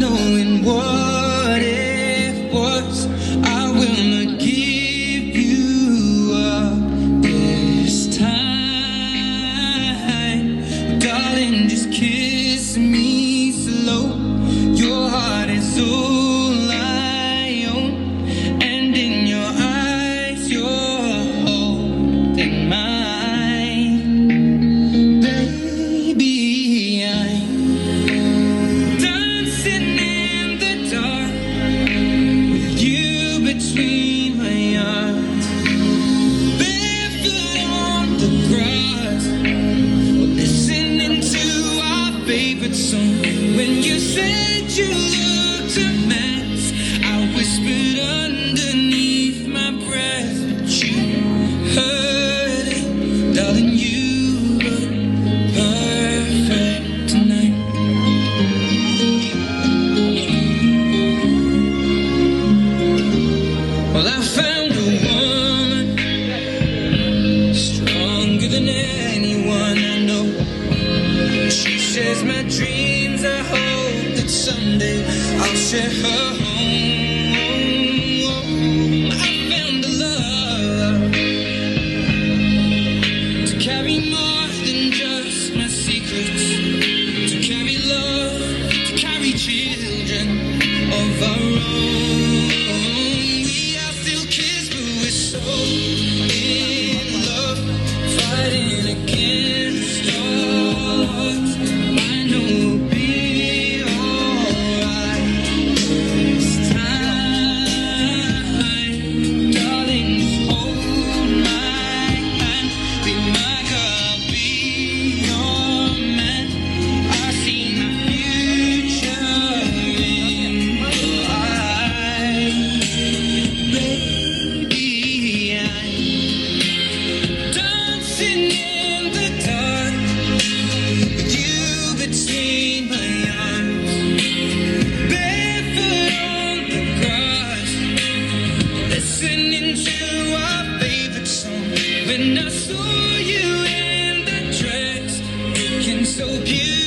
knowing what it was. I will not give you up this time. Darling, just kiss me slow. Your heart is all I own, and in your eyes you're holding mine. Baby, I'm dancing in the dark with you between my arms, barefoot on the grass, listening to our favorite song. When you said you looked a mess, I whispered underneath my breath, but you heard it, darling. You look perfect tonight. Well, I found a woman stronger than anyone I know. She shares my dreams. I hope that someday I'll share her home. I found a love to carry more than just my secrets, to carry love, to carry children of our own. We are still kids, but we're so in love, fighting against all odds. I know we'll be alright this time. Darling, just hold my hand. Be my girl, be your man. I see my future in your eyes. Baby, I'm dancing in the dark with you between my arms, barefoot on the grass, listening to our favorite song. When I saw you in that dress, looking so beautiful,